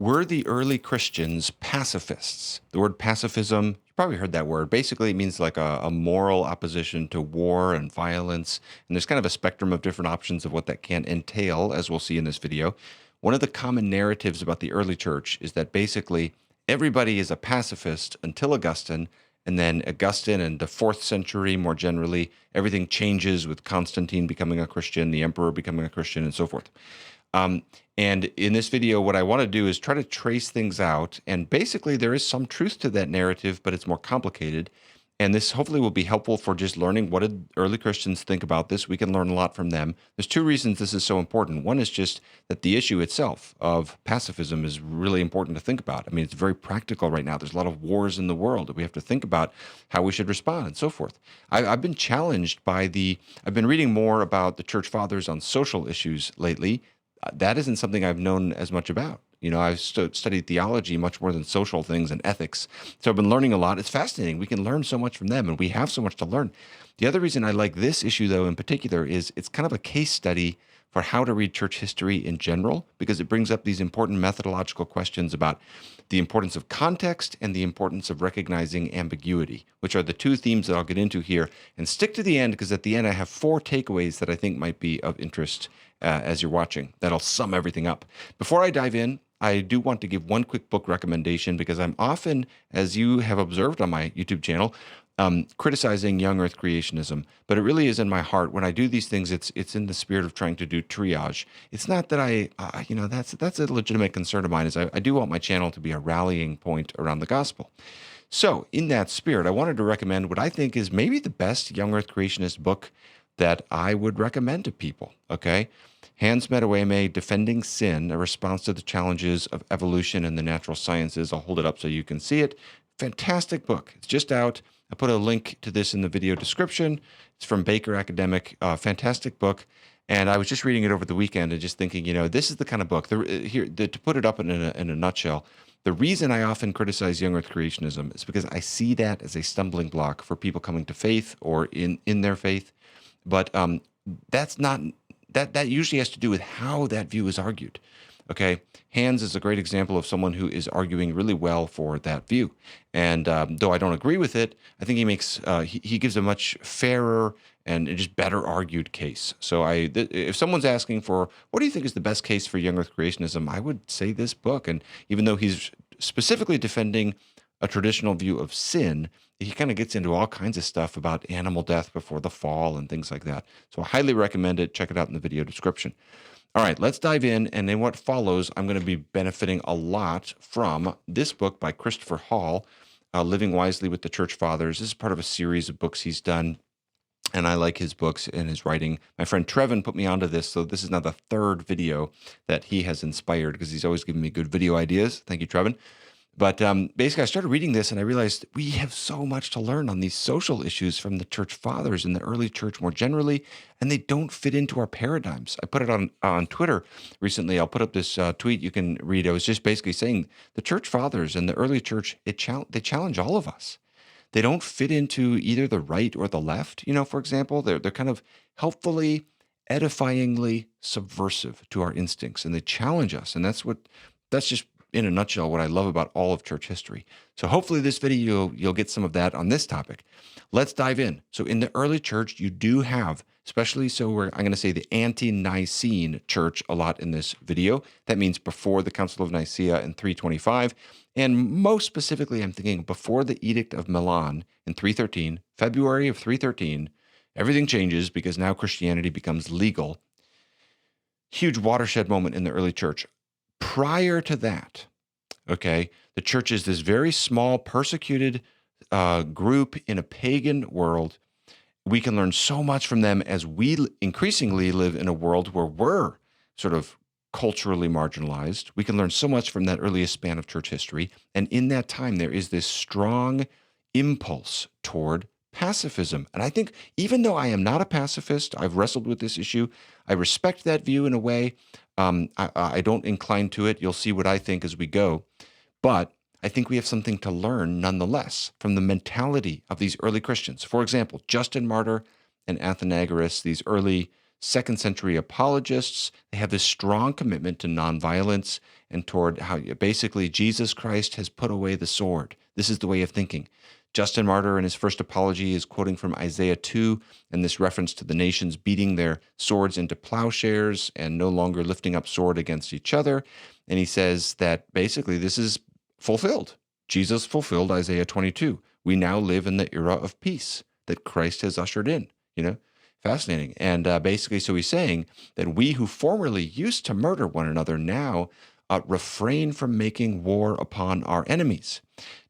Were the early Christians pacifists? The word pacifism, you probably heard that word. Basically, it means like a moral opposition to war and violence. And there's kind of a spectrum of different options of what that can entail, as we'll see in this video. One of the common narratives about the early church is that basically everybody is a pacifist until Augustine. And then Augustine and the 4th century, more generally, everything changes with Constantine becoming a Christian, the emperor becoming a Christian, and so forth. And in this video, what I want to do is try to trace things out. And basically, there is some truth to that narrative, but it's more complicated. And this hopefully will be helpful for just learning what did early Christians think about this. We can learn a lot from them. There's 2 reasons this is so important. One is just that the issue itself of pacifism is really important to think about. I mean, it's very practical right now. There's a lot of wars in the world that we have to think about how we should respond and so forth. I've been challenged by I've been reading more about the church fathers on social issues lately. That isn't something I've known as much about. You know, I've studied theology much more than social things and ethics. So I've been learning a lot. It's fascinating. We can learn so much from them, and we have so much to learn. The other reason I like this issue, though, in particular, is it's kind of a case study for how to read church history in general, because it brings up these important methodological questions about the importance of context and the importance of recognizing ambiguity, which are the 2 themes that I'll get into here. And stick to the end, because at the end I have 4 takeaways that I think might be of interest as you're watching. That'll sum everything up. Before I dive in, I do want to give one quick book recommendation, because I'm often, as you have observed on my YouTube channel, criticizing young earth creationism, but it really is in my heart. When I do these things, it's in the spirit of trying to do triage. It's not that that's a legitimate concern of mine, is I do want my channel to be a rallying point around the gospel. So in that spirit, I wanted to recommend what I think is maybe the best young earth creationist book that I would recommend to people, okay? Hans Medaweme, Defending Sin, a response to the challenges of evolution and the natural sciences. I'll hold it up so you can see it. Fantastic book. It's just out. I put a link to this in the video description. It's from Baker Academic. Fantastic book. And I was just reading it over the weekend and just thinking, you know, this is the kind of book, to put it up in a nutshell, the reason I often criticize young earth creationism is because I see that as a stumbling block for people coming to faith or in their faith. But that's not... That usually has to do with how that view is argued. Okay, Hans is a great example of someone who is arguing really well for that view. And though I don't agree with it, I think he gives a much fairer and just better argued case. So if someone's asking for, what do you think is the best case for young earth creationism, I would say this book. And even though he's specifically defending a traditional view of sin, he kind of gets into all kinds of stuff about animal death before the fall and things like that. So I highly recommend it. Check it out in the video description. All right, let's dive in. And then what follows, I'm going to be benefiting a lot from this book by Christopher Hall, Living Wisely with the Church Fathers. This is part of a series of books he's done, and I like his books and his writing. My friend Trevin put me onto this, so this is now the 3rd video that he has inspired, because he's always giving me good video ideas. Thank you, Trevin. But basically, I started reading this and I realized we have so much to learn on these social issues from the church fathers and the early church more generally, and they don't fit into our paradigms. I put it on Twitter recently. I'll put up this tweet you can read. I was just basically saying the church fathers and the early church, they challenge all of us. They don't fit into either the right or the left. You know, for example, they're kind of helpfully, edifyingly subversive to our instincts, and they challenge us. And that's just in a nutshell, what I love about all of church history. So hopefully this video, you'll get some of that on this topic. Let's dive in. So in the early church, you do have, especially, I'm going to say the Ante-Nicene church a lot in this video. That means before the Council of Nicaea in 325. And most specifically, I'm thinking before the Edict of Milan in 313, February of 313, everything changes because now Christianity becomes legal. Huge watershed moment in the early church. Prior to that, okay, the church is this very small, persecuted group in a pagan world. We can learn so much from them as we increasingly live in a world where we're sort of culturally marginalized. We can learn so much from that earliest span of church history. And in that time, there is this strong impulse toward pacifism. And I think even though I am not a pacifist, I've wrestled with this issue. I respect that view in a way. I don't incline to it. You'll see what I think as we go. But I think we have something to learn nonetheless from the mentality of these early Christians. For example, Justin Martyr and Athenagoras, these early second century apologists. They have this strong commitment to nonviolence and toward how basically Jesus Christ has put away the sword. This is the way of thinking. Justin Martyr in his first apology is quoting from Isaiah 2 and this reference to the nations beating their swords into plowshares and no longer lifting up sword against each other. And he says that basically this is fulfilled. Jesus fulfilled Isaiah 22. We now live in the era of peace that Christ has ushered in, Fascinating. And basically, so he's saying that we who formerly used to murder one another now refrain from making war upon our enemies.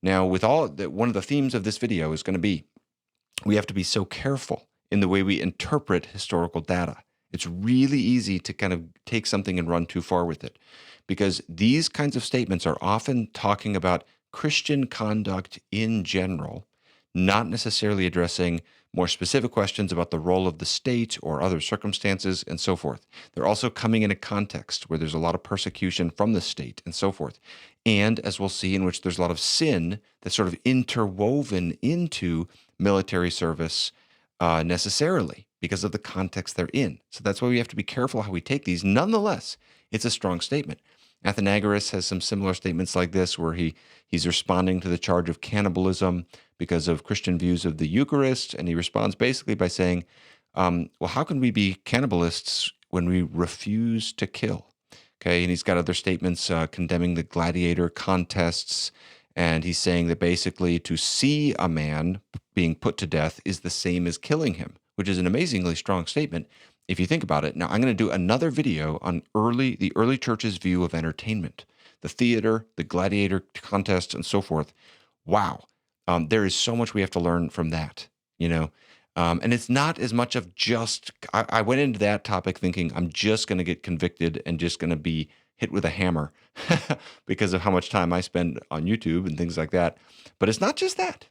Now, with all that, one of the themes of this video is going to be we have to be so careful in the way we interpret historical data. It's really easy to kind of take something and run too far with it, because these kinds of statements are often talking about Christian conduct in general, not necessarily addressing more specific questions about the role of the state or other circumstances and so forth. They're also coming in a context where there's a lot of persecution from the state and so forth. And as we'll see, in which there's a lot of sin that's sort of interwoven into military service necessarily because of the context they're in. So that's why we have to be careful how we take these. Nonetheless, it's a strong statement. Athenagoras has some similar statements like this, where he's responding to the charge of cannibalism because of Christian views of the Eucharist, and he responds basically by saying, well, how can we be cannibalists when we refuse to kill? Okay, and he's got other statements condemning the gladiator contests, and he's saying that basically to see a man being put to death is the same as killing him, which is an amazingly strong statement if you think about it. Now, I'm going to do another video on the early church's view of entertainment, the theater, the gladiator contest, and so forth. Wow. There is so much we have to learn from that, and it's not as much of just, I went into that topic thinking I'm just going to get convicted and just going to be hit with a hammer because of how much time I spend on YouTube and things like that. But it's not just that.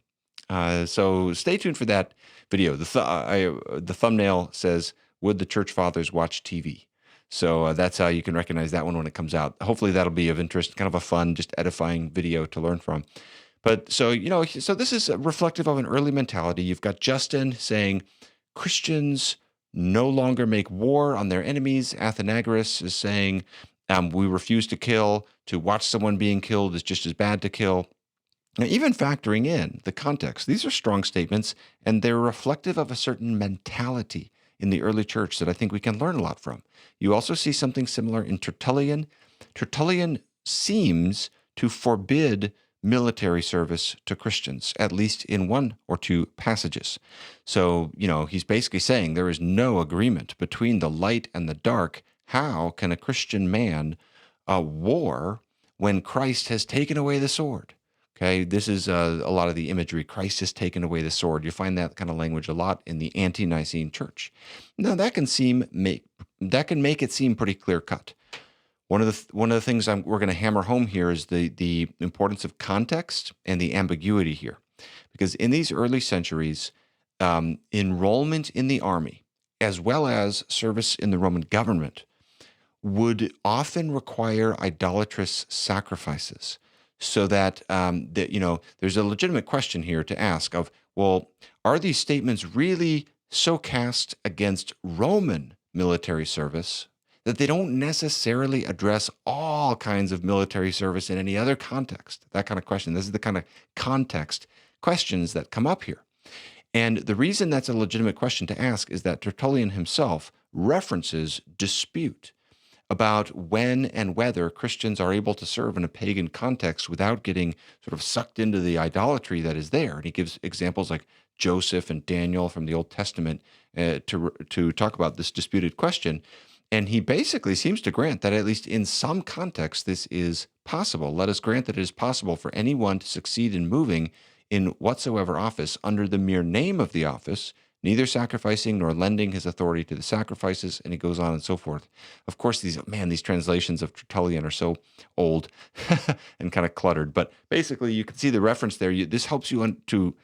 So stay tuned for that video. The thumbnail says, "Would the church fathers watch TV?" So that's how you can recognize that one when it comes out. Hopefully that'll be of interest, kind of a fun, just edifying video to learn from. But so this is reflective of an early mentality. You've got Justin saying Christians no longer make war on their enemies. Athenagoras is saying we refuse to kill. To watch someone being killed is just as bad to kill. Now, even factoring in the context, these are strong statements, and they're reflective of a certain mentality in the early church that I think we can learn a lot from. You also see something similar in Tertullian. Tertullian seems to forbid military service to Christians, at least in one or two passages. So, he's basically saying there is no agreement between the light and the dark. How can a Christian man war when Christ has taken away the sword? Okay, this is a lot of the imagery. Christ has taken away the sword. You find that kind of language a lot in the Ante-Nicene church. Now, that can make it seem pretty clear cut. One of the things we're going to hammer home here is the importance of context and the ambiguity here, because in these early centuries, enrollment in the army as well as service in the Roman government would often require idolatrous sacrifices. So that there's a legitimate question here to ask of, well, are these statements really so cast against Roman military service that they don't necessarily address all kinds of military service in any other context? That kind of question. This is the kind of context questions that come up here. And the reason that's a legitimate question to ask is that Tertullian himself references dispute about when and whether Christians are able to serve in a pagan context without getting sort of sucked into the idolatry that is there. And he gives examples like Joseph and Daniel from the Old Testament to talk about this disputed question. And he basically seems to grant that at least in some context, this is possible. Let us grant that it is possible for anyone to succeed in moving in whatsoever office under the mere name of the office, neither sacrificing nor lending his authority to the sacrifices, and he goes on and so forth. Of course, these translations of Tertullian are so old and kind of cluttered, but basically you can see the reference there. This helps you to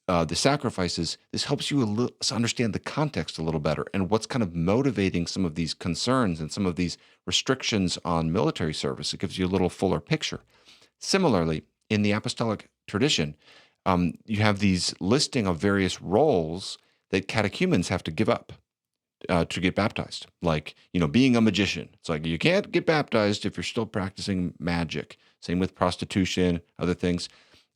the sacrifices. This helps you understand the context a little better and what's kind of motivating some of these concerns and some of these restrictions on military service. It gives you a little fuller picture. Similarly, in the Apostolic Tradition, you have these listing of various roles that catechumens have to give up. to get baptized. Like, being a magician. It's like you can't get baptized if you're still practicing magic. Same with prostitution, other things.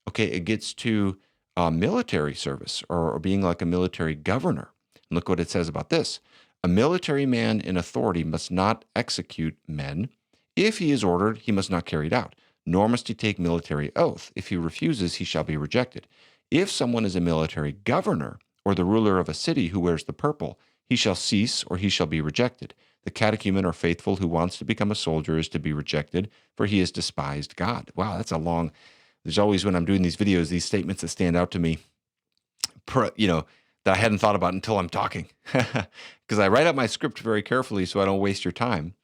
Okay, it gets to military service or being like a military governor. And look what it says about this. A military man in authority must not execute men. If he is ordered, he must not carry it out, nor must he take military oath. If he refuses, he shall be rejected. If someone is a military governor or the ruler of a city who wears the purple, he shall cease or he shall be rejected. The catechumen or faithful who wants to become a soldier is to be rejected, for he has despised God. Wow, that's a long. There's always, when I'm doing these videos, these statements that stand out to me, that I hadn't thought about until I'm talking. Because I write out my script very carefully so I don't waste your time.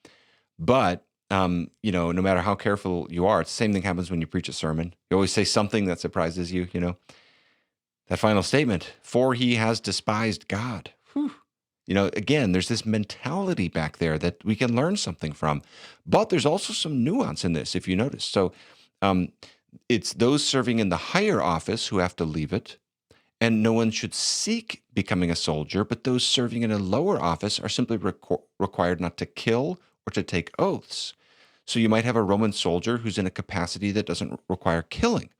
But, no matter how careful you are, it's the same thing happens when you preach a sermon. You always say something that surprises you, That final statement, for he has despised God. Whew. Again, there's this mentality back there that we can learn something from. But there's also some nuance in this, if you notice. So it's those serving in the higher office who have to leave it. And no one should seek becoming a soldier, but those serving in a lower office are simply required not to kill or to take oaths. So you might have a Roman soldier who's in a capacity that doesn't require killing.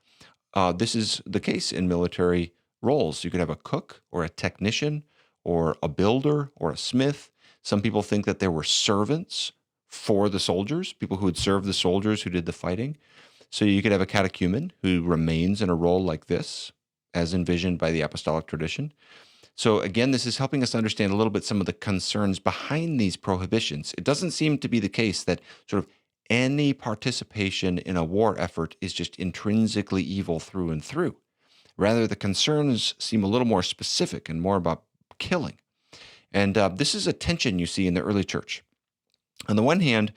This is the case in military roles. You could have a cook or a technician or a builder or a smith. Some people think that there were servants for the soldiers, people who would serve the soldiers who did the fighting. So you could have a catechumen who remains in a role like this, as envisioned by the Apostolic Tradition. So again, this is helping us understand a little bit some of the concerns behind these prohibitions. It doesn't seem to be the case that sort of any participation in a war effort is just intrinsically evil through and through. Rather, the concerns seem a little more specific and more about killing. And this is a tension you see in the early church. On the one hand,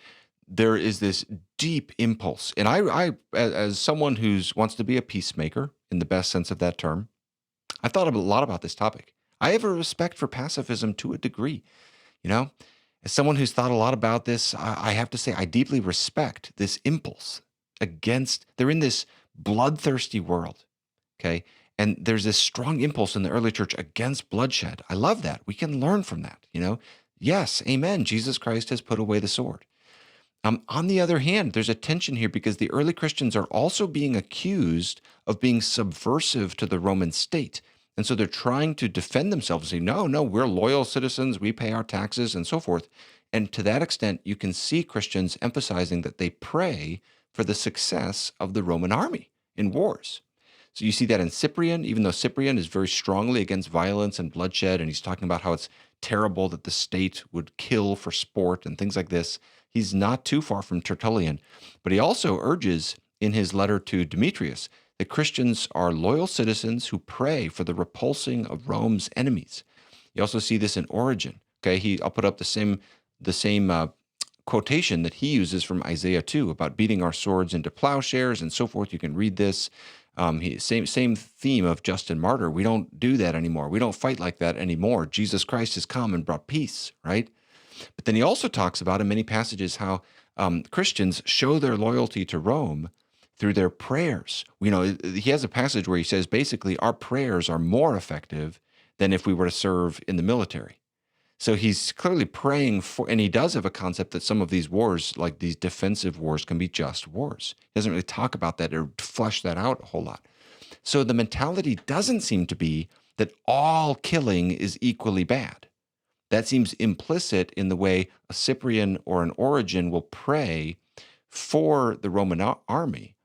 there is this deep impulse. And I as someone who wants to be a peacemaker, in the best sense of that term, I've thought a lot about this topic. I have a respect for pacifism to a degree. As someone who's thought a lot about this, I have to say I deeply respect this impulse against, they're in this bloodthirsty world, okay? And there's this strong impulse in the early church against bloodshed. I love that. We can learn from that, Yes, amen. Jesus Christ has put away the sword. On the other hand, there's a tension here because the early Christians are also being accused of being subversive to the Roman state. And so they're trying to defend themselves and say, no, we're loyal citizens, we pay our taxes and so forth. And to that extent, you can see Christians emphasizing that they pray for the success of the Roman army in wars. So you see that in Cyprian, even though Cyprian is very strongly against violence and bloodshed, and he's talking about how it's terrible that the state would kill for sport and things like this. He's not too far from Tertullian, but he also urges in his letter to Demetrius that Christians are loyal citizens who pray for the repulsing of Rome's enemies. You also see this in Origen. Okay, I'll put up the same quotation that he uses from Isaiah 2 about beating our swords into plowshares and so forth. You can read this. Same theme of Justin Martyr. We don't do that anymore. We don't fight like that anymore. Jesus Christ has come and brought peace, right? But then he also talks about in many passages how Christians show their loyalty to Rome through their prayers. He has a passage where he says basically our prayers are more effective than if we were to serve in the military. So he's clearly praying for, and he does have a concept that some of these wars, like these defensive wars, can be just wars. He doesn't really talk about that or flesh that out a whole lot. So the mentality doesn't seem to be that all killing is equally bad. That seems implicit in the way a Cyprian or an Origen will pray for the Roman army.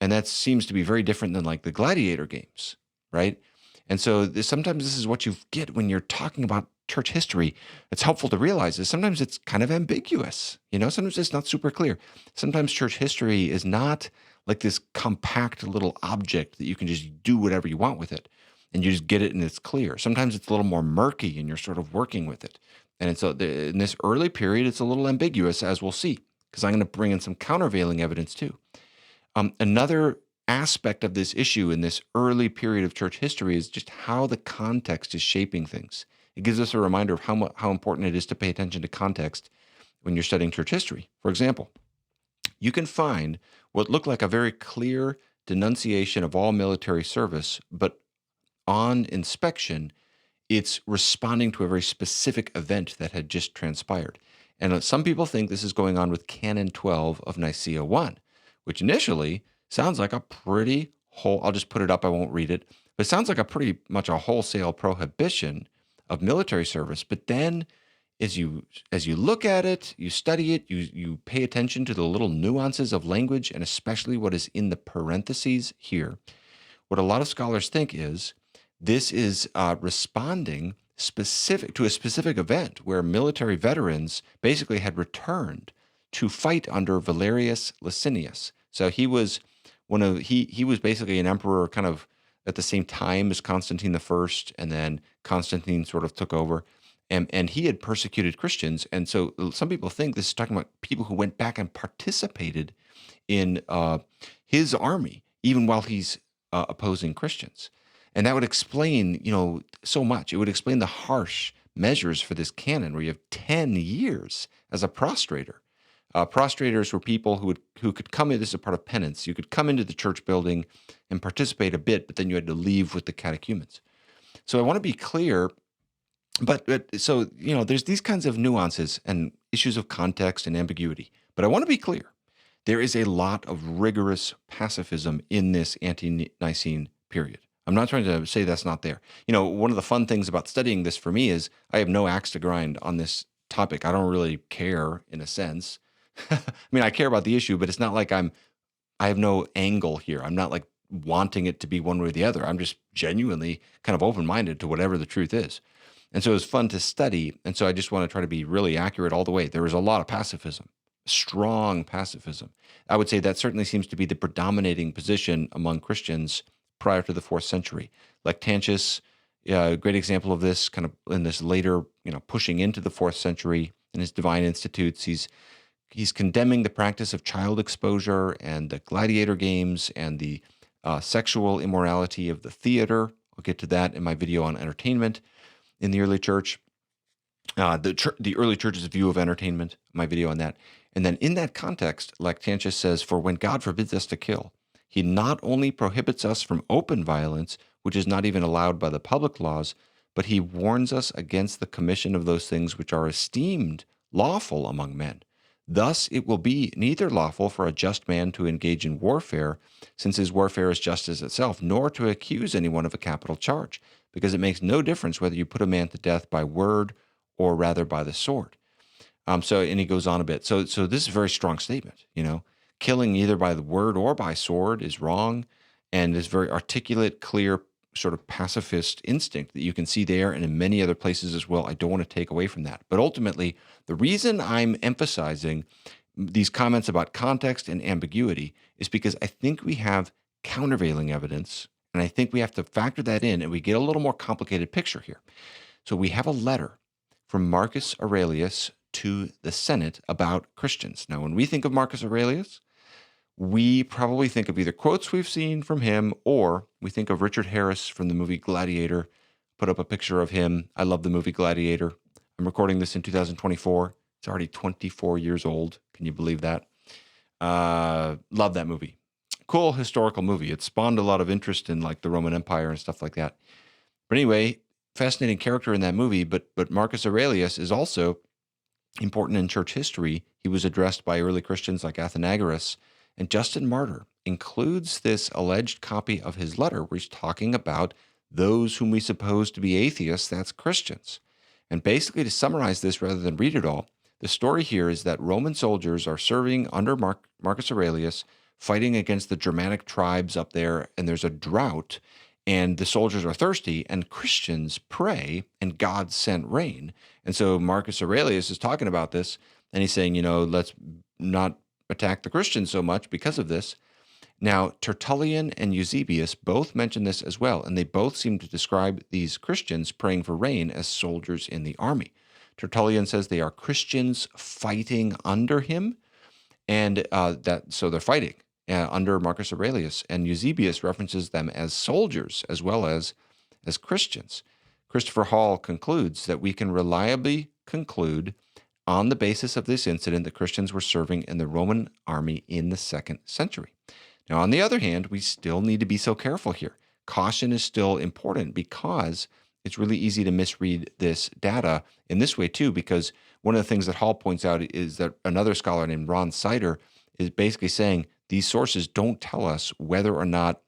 And that seems to be very different than like the gladiator games, right? And so sometimes this is what you get when you're talking about church history. It's helpful to realize is sometimes it's kind of ambiguous. Sometimes it's not super clear. Sometimes church history is not like this compact little object that you can just do whatever you want with it. And you just get it and it's clear. Sometimes it's a little more murky and you're sort of working with it. And so in this early period, it's a little ambiguous, as we'll see, because I'm going to bring in some countervailing evidence too. Another aspect of this issue in this early period of church history is just how the context is shaping things. It gives us a reminder of how important it is to pay attention to context when you're studying church history. For example, you can find what looked like a very clear denunciation of all military service, but on inspection, it's responding to a very specific event that had just transpired. And some people think this is going on with Canon 12 of Nicaea 1, which initially sounds like a pretty I'll just put it up, I won't read it, but it sounds like a pretty much a wholesale prohibition of military service. But then as you look at it, you study it, you pay attention to the little nuances of language, and especially what is in the parentheses here. What a lot of scholars think is this is responding specific to a specific event where military veterans basically had returned to fight under Valerius Licinius. So he was he was basically an emperor kind of at the same time as Constantine the First, and then Constantine sort of took over, and he had persecuted Christians. And so some people think this is talking about people who went back and participated in his army, even while he's opposing Christians. And that would explain, so much. It would explain the harsh measures for this canon, where you have 10 years as a prostrator. Prostrators were people who could come in. This is a part of penance. You could come into the church building and participate a bit, but then you had to leave with the catechumens. So I want to be clear, but so there's these kinds of nuances and issues of context and ambiguity. But I want to be clear. There is a lot of rigorous pacifism in this Ante-Nicene period. I'm not trying to say that's not there. One of the fun things about studying this for me is I have no axe to grind on this topic. I don't really care, in a sense. I mean, I care about the issue, but it's not like I have no angle here. I'm not like wanting it to be one way or the other. I'm just genuinely kind of open-minded to whatever the truth is. And so it's fun to study. And so I just want to try to be really accurate all the way. There is a lot of pacifism, strong pacifism. I would say that certainly seems to be the predominating position among Christians prior to the 4th century. Lactantius, a great example of this, kind of in this later, pushing into the 4th century in his Divine Institutes. He's condemning the practice of child exposure and the gladiator games and the sexual immorality of the theater. I'll get to that in my video on entertainment in the early church. The early church's view of entertainment, my video on that. And then in that context, Lactantius says, "For when God forbids us to kill, he not only prohibits us from open violence, which is not even allowed by the public laws, but he warns us against the commission of those things which are esteemed lawful among men. Thus it will be neither lawful for a just man to engage in warfare, since his warfare is justice itself, nor to accuse anyone of a capital charge, because it makes no difference whether you put a man to death by word or rather by the sword." And he goes on a bit. So this is a very strong statement. Killing either by the word or by sword is wrong, and is very articulate, clear, sort of pacifist instinct that you can see there and in many other places as well. I don't want to take away from that. But ultimately, the reason I'm emphasizing these comments about context and ambiguity is because I think we have countervailing evidence, and I think we have to factor that in, and we get a little more complicated picture here. So we have a letter from Marcus Aurelius to the Senate about Christians. Now, when we think of Marcus Aurelius, we probably think of either quotes we've seen from him, or we think of Richard Harris from the movie Gladiator. Put up a picture of him. I love the movie Gladiator. I'm recording this in 2024. It's already 24 years old. Can you believe that? Love that movie. Cool historical movie. It spawned a lot of interest in like the Roman Empire and stuff like that. But anyway, fascinating character in that movie. But Marcus Aurelius is also important in church history. He was addressed by early Christians like Athenagoras. And Justin Martyr includes this alleged copy of his letter where he's talking about those whom we suppose to be atheists, that's Christians. And basically, to summarize this rather than read it all, the story here is that Roman soldiers are serving under Marcus Aurelius, fighting against the Germanic tribes up there, and there's a drought, and the soldiers are thirsty, and Christians pray, and God sent rain. And so Marcus Aurelius is talking about this, and he's saying, let's not attack the Christians so much because of this. Now, Tertullian and Eusebius both mention this as well, and they both seem to describe these Christians praying for rain as soldiers in the army. Tertullian says they are Christians fighting under him, and so they're fighting under Marcus Aurelius, and Eusebius references them as soldiers as well as Christians. Christopher Hall concludes that we can reliably conclude on the basis of this incident that Christians were serving in the Roman army in the 2nd century. Now, on the other hand, we still need to be so careful here. Caution is still important because it's really easy to misread this data in this way too, because one of the things that Hall points out is that another scholar named Ron Sider is basically saying these sources don't tell us whether or not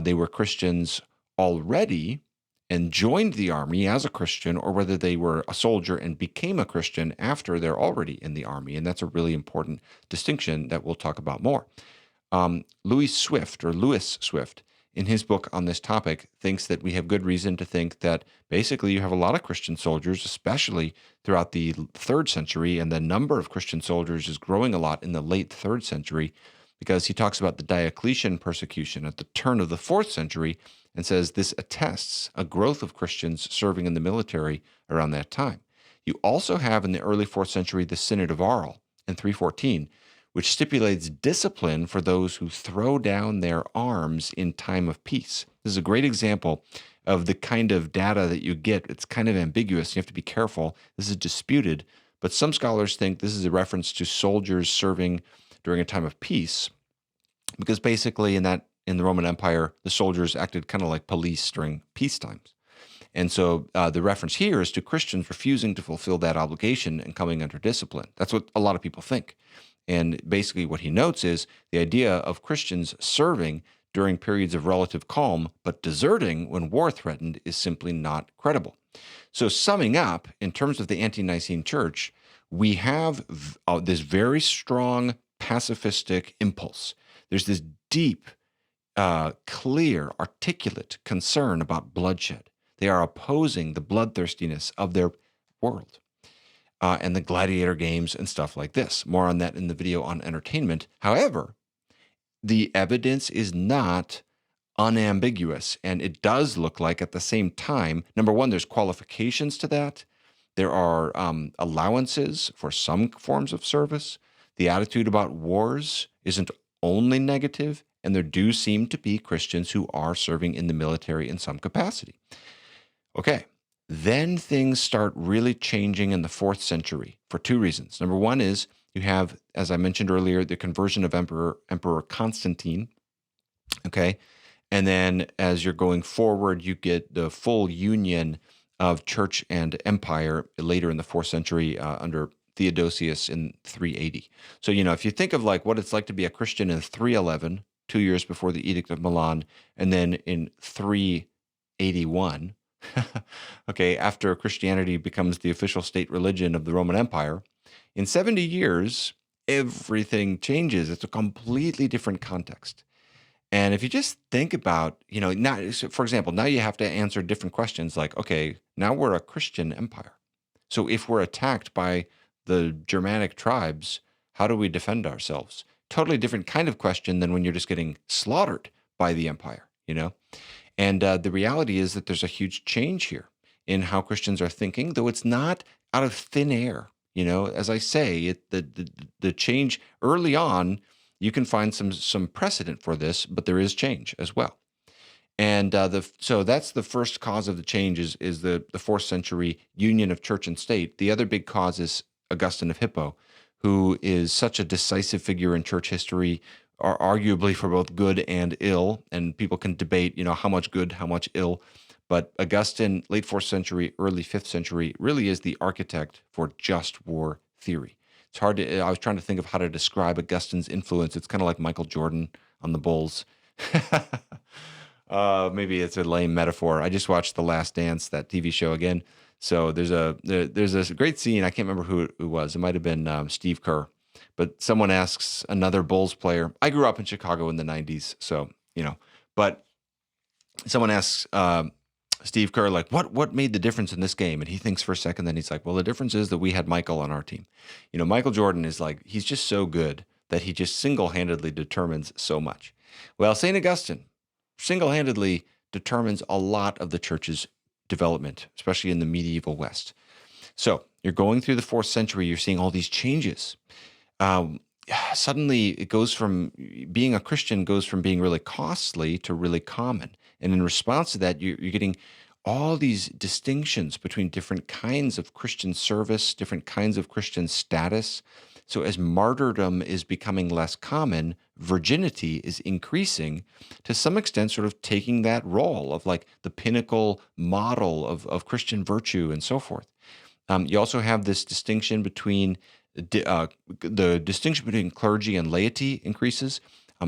they were Christians already and joined the army as a Christian, or whether they were a soldier and became a Christian after they're already in the army. And that's a really important distinction that we'll talk about more. Lewis Swift, in his book on this topic, thinks that we have good reason to think that basically you have a lot of Christian soldiers, especially throughout the 3rd century, and the number of Christian soldiers is growing a lot in the late 3rd century, because he talks about the Diocletian persecution at the turn of the 4th century and says this attests a growth of Christians serving in the military around that time. You also have in the early 4th century the Synod of Arles in 314, which stipulates discipline for those who throw down their arms in time of peace. This is a great example of the kind of data that you get. It's kind of ambiguous. You have to be careful. This is disputed, but some scholars think this is a reference to soldiers serving during a time of peace, because basically in the Roman Empire, the soldiers acted kind of like police during peace times. And so the reference here is to Christians refusing to fulfill that obligation and coming under discipline. That's what a lot of people think. And basically what he notes is the idea of Christians serving during periods of relative calm, but deserting when war threatened is simply not credible. So summing up, in terms of the Ante-Nicene Church, we have this very strong pacifistic impulse. There's this deep, clear, articulate concern about bloodshed. They are opposing the bloodthirstiness of their world and the gladiator games and stuff like this. More on that in the video on entertainment. However, the evidence is not unambiguous, and it does look like at the same time, number one, there's qualifications to that. There are allowances for some forms of service. The attitude about wars isn't only negative, and there do seem to be Christians who are serving in the military in some capacity. Okay, then things start really changing in the 4th century for 2 reasons. Number one is you have, as I mentioned earlier, the conversion of Emperor Constantine, okay? And then as you're going forward, you get the full union of church and empire later in the 4th century under Theodosius in 380. So, if you think of like what it's like to be a Christian in 311, 2 years before the Edict of Milan, and then in 381, okay, after Christianity becomes the official state religion of the Roman Empire, in 70 years, everything changes. It's a completely different context. And if you just think about, now, for example, now you have to answer different questions like, okay, now we're a Christian empire. So if we're attacked by the Germanic tribes, how do we defend ourselves? Totally different kind of question than when you're just getting slaughtered by the empire, And the reality is that there's a huge change here in how Christians are thinking, though it's not out of thin air. As I say, the change early on, you can find some precedent for this, but there is change as well. And so that's the first cause of the change is the 4th century union of church and state. The other big cause is Augustine of Hippo, who is such a decisive figure in church history, are arguably for both good and ill, and people can debate, how much good, how much ill. But Augustine, late 4th century, early 5th century, really is the architect for just war theory. It's hard to, I was trying to think of how to describe Augustine's influence. It's kind of like Michael Jordan on the Bulls. Maybe it's a lame metaphor. I just watched The Last Dance, that TV show again. So there's a great scene. I can't remember who it was. It might have been Steve Kerr. But someone asks another Bulls player. I grew up in Chicago in the 90s, so, But someone asks Steve Kerr, like, what made the difference in this game? And he thinks for a second, then he's like, well, the difference is that we had Michael on our team. Michael Jordan is like, he's just so good that he just single-handedly determines so much. Well, St. Augustine single-handedly determines a lot of the church's development, especially in the medieval West. So you're going through the 4th century, you're seeing all these changes. Suddenly it goes from being a Christian goes from being really costly to really common. And in response to that, you're getting all these distinctions between different kinds of Christian service, different kinds of Christian status. So as martyrdom is becoming less common, virginity is increasing, to some extent, sort of taking that role of like the pinnacle model of Christian virtue and so forth. You also have this distinction between the distinction between clergy and laity increases.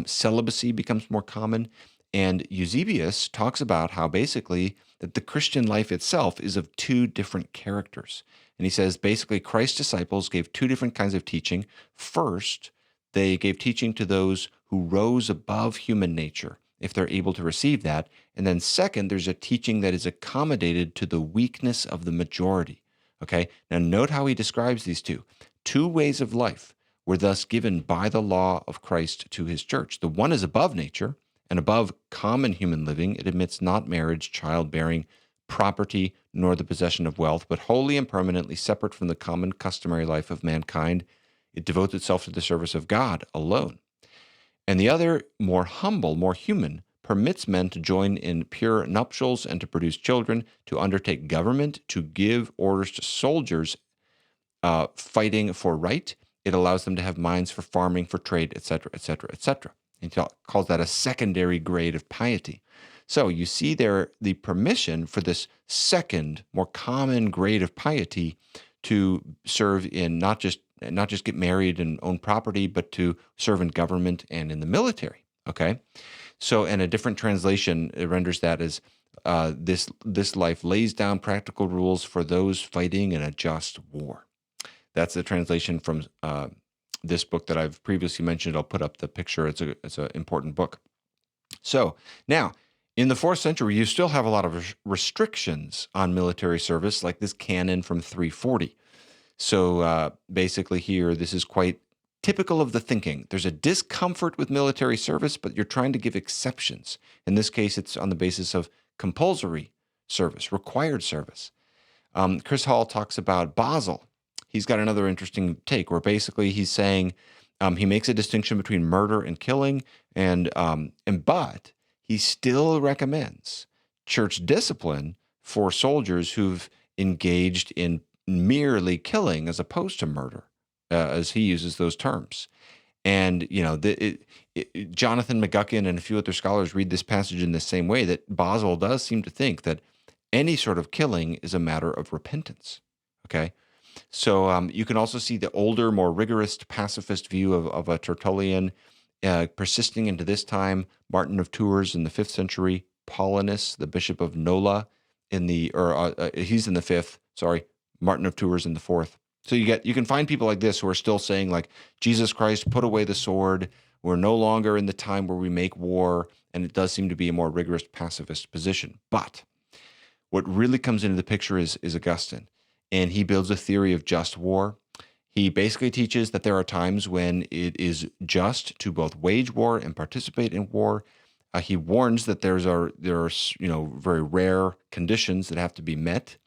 Celibacy becomes more common. And Eusebius talks about how basically that the Christian life itself is of two different characters. And he says basically Christ's disciples gave two different kinds of teaching. First, they gave teaching to those who rose above human nature, if they're able to receive that. And then second, there's a teaching that is accommodated to the weakness of the majority. Okay, now note how he describes these two. Two ways of life were thus given by the law of Christ to his church. The one is above nature and above common human living. It admits not marriage, childbearing, property, nor the possession of wealth, but wholly and permanently separate from the common customary life of mankind. It devotes itself to the service of God alone. And the other, more humble, more human, permits men to join in pure nuptials and to produce children, to undertake government, to give orders to soldiers fighting for right. It allows them to have minds for farming, for trade, etc., etc., etc. And he calls that a secondary grade of piety. So you see there the permission for this second, more common grade of piety to serve in not just get married and own property, but to serve in government and in the military. Okay, so and a different translation renders that as this life lays down practical rules for those fighting in a just war. That's the translation from this book that I've previously mentioned. I'll put up the picture. It's an important book. So now, in the 4th century, you still have a lot of restrictions on military service, like this canon from 340. So basically here, this is quite typical of the thinking. There's a discomfort with military service, but you're trying to give exceptions. In this case, it's on the basis of compulsory service, required service. Chris Hall talks about Basil. He's got another interesting take where basically he's saying he makes a distinction between murder and killing, but he still recommends church discipline for soldiers who've engaged in merely killing as opposed to murder, as he uses those terms. And, you know, Jonathan McGuckin and a few other scholars read this passage in the same way, that Basil does seem to think that any sort of killing is a matter of repentance. Okay? So you can also see the older, more rigorous pacifist view of a Tertullian persisting into this time. Martin of Tours in the 5th century, Paulinus, the bishop of Nola, he's in the 5th, sorry, Martin of Tours in the 4th. So you can find people like this who are still saying, like, Jesus Christ, put away the sword. We're no longer in the time where we make war, and it does seem to be a more rigorous pacifist position. But what really comes into the picture is Augustine, and he builds a theory of just war. He basically teaches that there are times when it is just to both wage war and participate in war. He warns that there are very rare conditions that have to be met.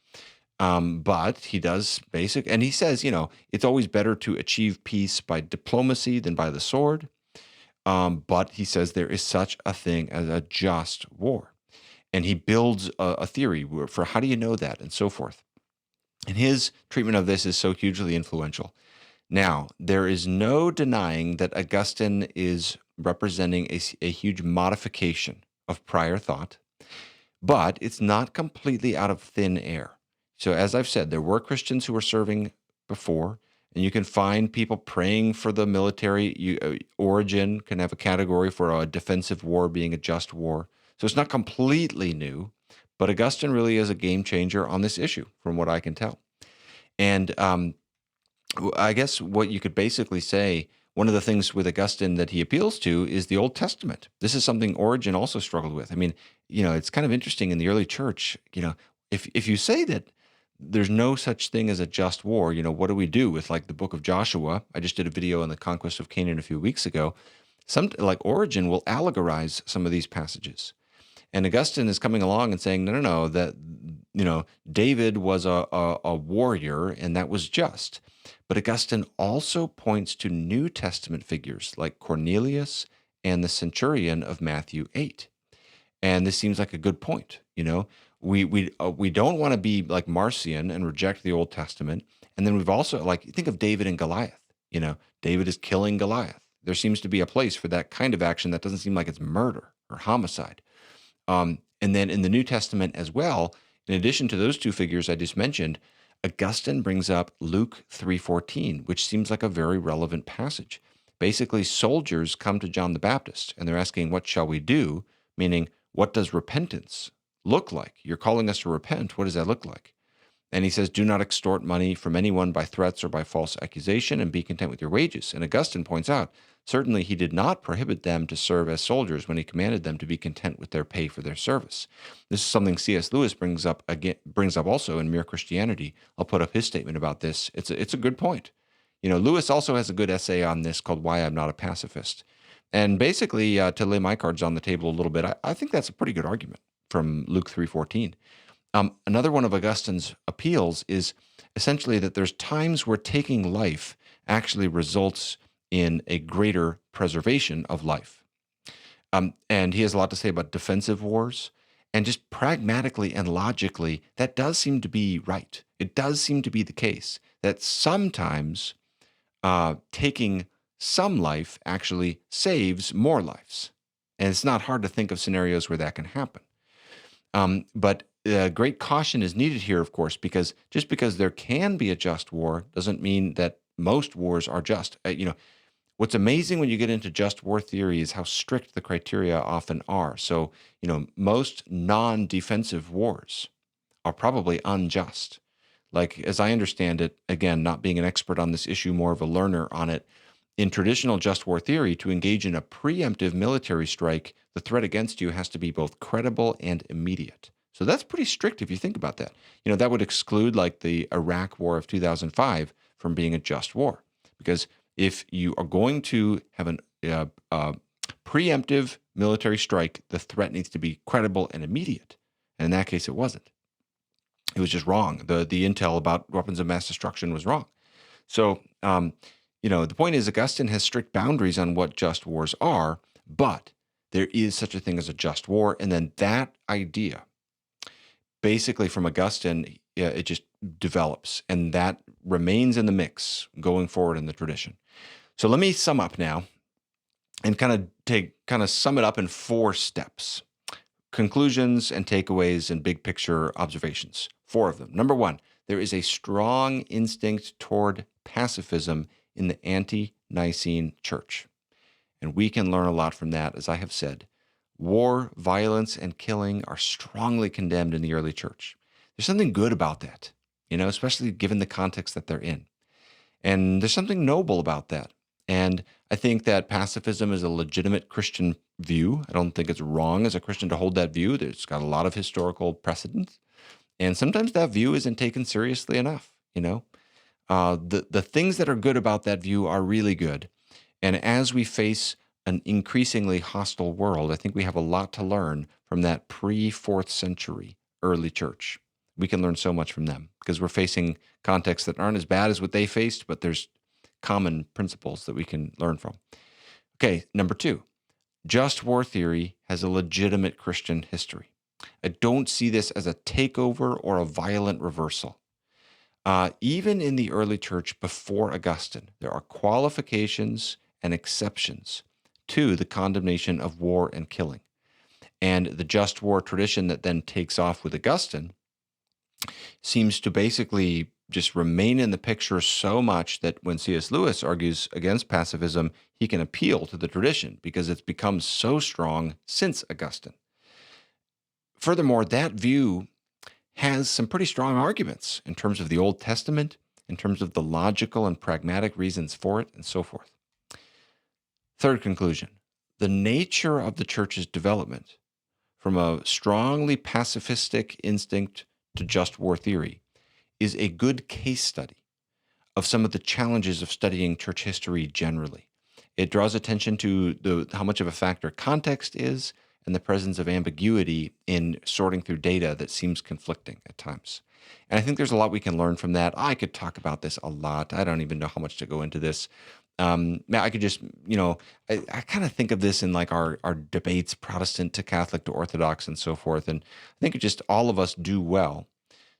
But he does and he says, it's always better to achieve peace by diplomacy than by the sword. But he says there is such a thing as a just war. And he builds a theory for how do you know that and so forth. And his treatment of this is so hugely influential. Now, there is no denying that Augustine is representing a huge modification of prior thought, but it's not completely out of thin air. So as I've said, there were Christians who were serving before, and you can find people praying for the military. Origen can have a category for a defensive war being a just war. So it's not completely new, but Augustine really is a game changer on this issue, from what I can tell. And I guess what you could basically say, one of the things with Augustine that he appeals to is the Old Testament. This is something Origen also struggled with. I mean, it's kind of interesting in the early church, if you say that there's no such thing as a just war, what do we do with like the book of Joshua? I just did a video on the conquest of Canaan a few weeks ago. Like Origen will allegorize some of these passages. And Augustine is coming along and saying, no, that, David was a warrior and that was just. But Augustine also points to New Testament figures like Cornelius and the centurion of Matthew 8. And this seems like a good point, We don't want to be like Marcion and reject the Old Testament. And then we've also, think of David and Goliath. David is killing Goliath. There seems to be a place for that kind of action that doesn't seem like it's murder or homicide. And then in the New Testament as well, in addition to those two figures I just mentioned, Augustine brings up Luke 3:14, which seems like a very relevant passage. Basically, soldiers come to John the Baptist and they're asking, "What shall we do?" Meaning, what does repentance look like? You're calling us to repent. What does that look like? And he says, "Do not extort money from anyone by threats or by false accusation, and be content with your wages." And Augustine points out, certainly he did not prohibit them to serve as soldiers when he commanded them to be content with their pay for their service. This is something C.S. Lewis brings up also in Mere Christianity. I'll put up his statement about this. It's a good point. Lewis also has a good essay on this called "Why I'm Not a Pacifist." And basically, to lay my cards on the table a little bit, I think that's a pretty good argument from Luke 3:14. Another one of Augustine's appeals is essentially that there's times where taking life actually results in a greater preservation of life. And he has a lot to say about defensive wars. And just pragmatically and logically, that does seem to be right. It does seem to be the case that sometimes taking some life actually saves more lives. And it's not hard to think of scenarios where that can happen. But great caution is needed here, of course, because just because there can be a just war doesn't mean that most wars are just. What's amazing when you get into just war theory is how strict the criteria often are. So, most non-defensive wars are probably unjust. Like, as I understand it, again, not being an expert on this issue, more of a learner on it, in traditional just war theory, to engage in a preemptive military strike, the threat against you has to be both credible and immediate. So that's pretty strict if you think about that. That would exclude like the Iraq War of 2005 from being a just war. Because if you are going to have a preemptive military strike, the threat needs to be credible and immediate. And in that case, it wasn't. It was just wrong. The intel about weapons of mass destruction was wrong. So, the point is Augustine has strict boundaries on what just wars are, but there is such a thing as a just war. And then that idea, basically from Augustine, it just develops, and that remains in the mix going forward in the tradition. So let me sum up now and kind of sum it up in 4 steps. Conclusions and takeaways and big picture observations. 4 of them. Number 1, there is a strong instinct toward pacifism in the Ante-Nicene church. And we can learn a lot from that, as I have said. War, violence, and killing are strongly condemned in the early church. There's something good about that, especially given the context that they're in. And there's something noble about that. And I think that pacifism is a legitimate Christian view. I don't think it's wrong as a Christian to hold that view. There's got a lot of historical precedent. And sometimes that view isn't taken seriously enough, The things that are good about that view are really good. And as we face an increasingly hostile world, I think we have a lot to learn from that pre-4th century early church. We can learn so much from them because we're facing contexts that aren't as bad as what they faced, but there's common principles that we can learn from. Okay, number 2, just war theory has a legitimate Christian history. I don't see this as a takeover or a violent reversal. Even in the early church before Augustine, there are qualifications and exceptions to the condemnation of war and killing. And the just war tradition that then takes off with Augustine seems to basically just remain in the picture so much that when C.S. Lewis argues against pacifism, he can appeal to the tradition because it's become so strong since Augustine. Furthermore, that view has some pretty strong arguments in terms of the Old Testament, in terms of the logical and pragmatic reasons for it, and so forth. 3rd conclusion, the nature of the church's development from a strongly pacifistic instinct to just war theory is a good case study of some of the challenges of studying church history generally. It draws attention to how much of a factor context is and the presence of ambiguity in sorting through data that seems conflicting at times. And I think there's a lot we can learn from that. I could talk about this a lot. I don't even know how much to go into this. I could just, I kind of think of this in like our debates, Protestant to Catholic to Orthodox and so forth. And I think just all of us do well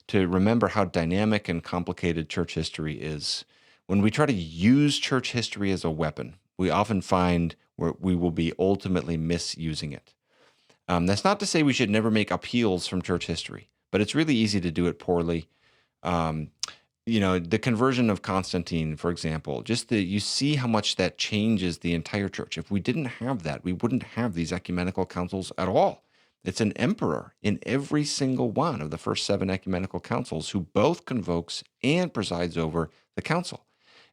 to remember how dynamic and complicated church history is. When we try to use church history as a weapon, we often find where we will be ultimately misusing it. That's not to say we should never make appeals from church history, but it's really easy to do it poorly. Um, the conversion of Constantine, for example, you see how much that changes the entire church. If we didn't have that, we wouldn't have these ecumenical councils at all. It's an emperor in every single one of the first 7 ecumenical councils who both convokes and presides over the council.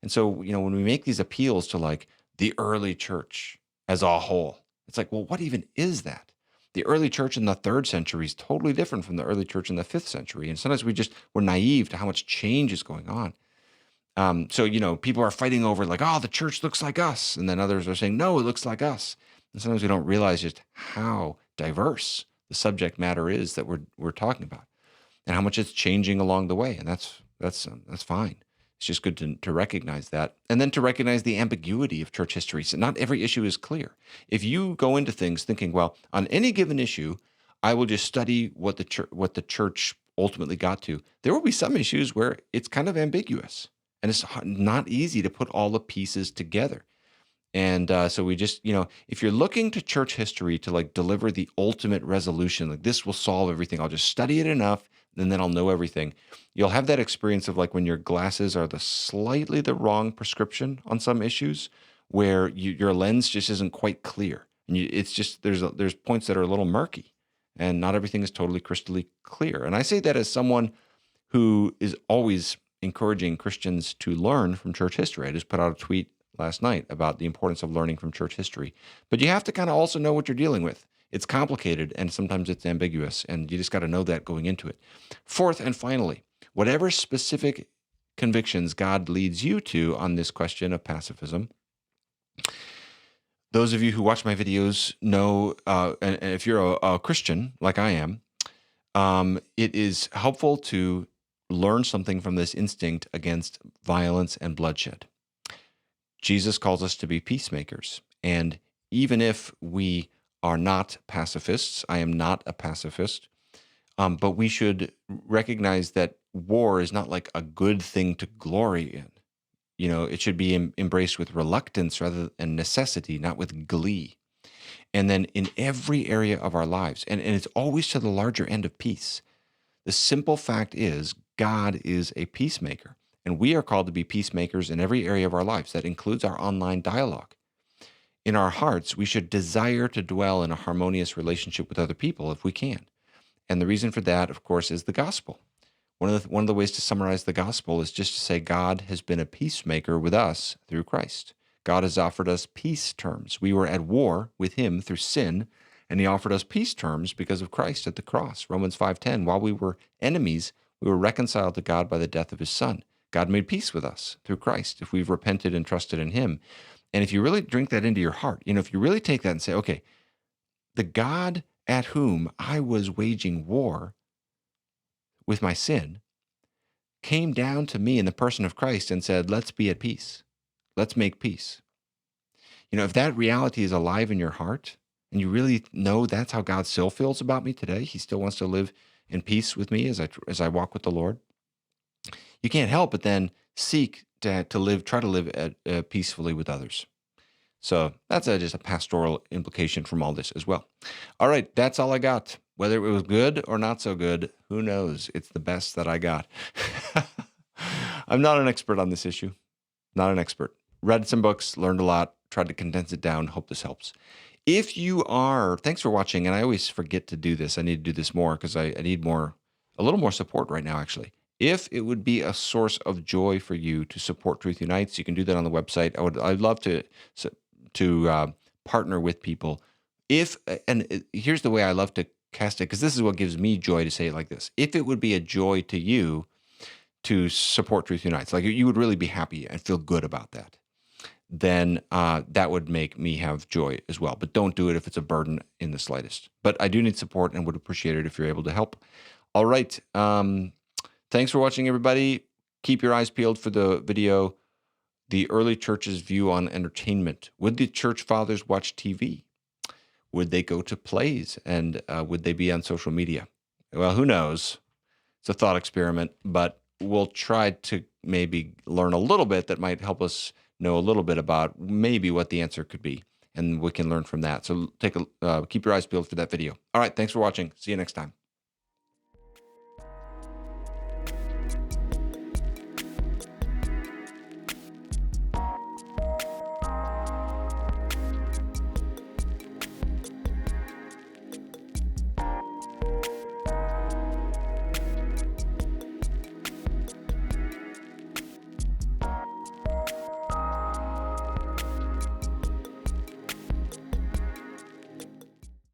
And so, when we make these appeals to like the early church as a whole, it's like, well, what even is that? The early church in the 3rd century is totally different from the early church in the 5th century. And sometimes we're naive to how much change is going on. So, people are fighting over like, oh, the church looks like us. And then others are saying, no, it looks like us. And sometimes we don't realize just how diverse the subject matter is that we're talking about and how much it's changing along the way. And that's fine. It's just good to recognize that, and then to recognize the ambiguity of church history. So not every issue is clear. If you go into things thinking, well, on any given issue, I will just study what the church ultimately got to, there will be some issues where it's kind of ambiguous, and it's not easy to put all the pieces together. And so we just, if you're looking to church history to like deliver the ultimate resolution, like this will solve everything, I'll just study it enough, and then I'll know everything. You'll have that experience of like when your glasses are slightly the wrong prescription on some issues, where your lens just isn't quite clear, and it's just there's points that are a little murky, and not everything is totally crystally clear. And I say that as someone who is always encouraging Christians to learn from church history. I just put out a tweet last night about the importance of learning from church history, but you have to kind of also know what you're dealing with. It's complicated, and sometimes it's ambiguous, and you just got to know that going into it. Fourth, and finally, whatever specific convictions God leads you to on this question of pacifism, those of you who watch my videos know, and if you're a Christian like I am, it is helpful to learn something from this instinct against violence and bloodshed. Jesus calls us to be peacemakers, and even if we are not pacifists, I am not a pacifist, but we should recognize that war is not like a good thing to glory in. It should be embraced with reluctance rather than necessity, not with glee. And then in every area of our lives, and it's always to the larger end of peace. The simple fact is God is a peacemaker, and we are called to be peacemakers in every area of our lives. That includes our online dialogue. In our hearts, we should desire to dwell in a harmonious relationship with other people if we can. And the reason for that, of course, is the gospel. One of the ways to summarize the gospel is just to say God has been a peacemaker with us through Christ. God has offered us peace terms. We were at war with him through sin, and he offered us peace terms because of Christ at the cross. Romans 5:10, while we were enemies, we were reconciled to God by the death of his son. God made peace with us through Christ if we've repented and trusted in him. And if you really drink that into your heart, if you really take that and say, okay, the God at whom I was waging war with my sin came down to me in the person of Christ and said, let's be at peace. Let's make peace. If that reality is alive in your heart, and you really know that's how God still feels about me today, he still wants to live in peace with me as I walk with the Lord, you can't help but then seek try to live peacefully with others. So that's just a pastoral implication from all this as well. All right, that's all I got. Whether it was good or not so good, who knows? It's the best that I got. I'm not an expert on this issue. Not an expert. Read some books, learned a lot, tried to condense it down. Hope this helps. If you are, thanks for watching. And I always forget to do this. I need to do this more because I need a little more support right now, actually. If it would be a source of joy for you to support Truth Unites, you can do that on the website. I'd love to partner with people. Here's the way I love to cast it, because this is what gives me joy to say it like this. If it would be a joy to you to support Truth Unites, like you would really be happy and feel good about that, then that would make me have joy as well. But don't do it if it's a burden in the slightest. But I do need support and would appreciate it if you're able to help. All right. Thanks for watching, everybody. Keep your eyes peeled for the video, The Early Church's View on Entertainment. Would the church fathers watch TV? Would they go to plays? And would they be on social media? Well, who knows? It's a thought experiment, but we'll try to maybe learn a little bit that might help us know a little bit about maybe what the answer could be, and we can learn from that. So keep your eyes peeled for that video. All right, thanks for watching. See you next time.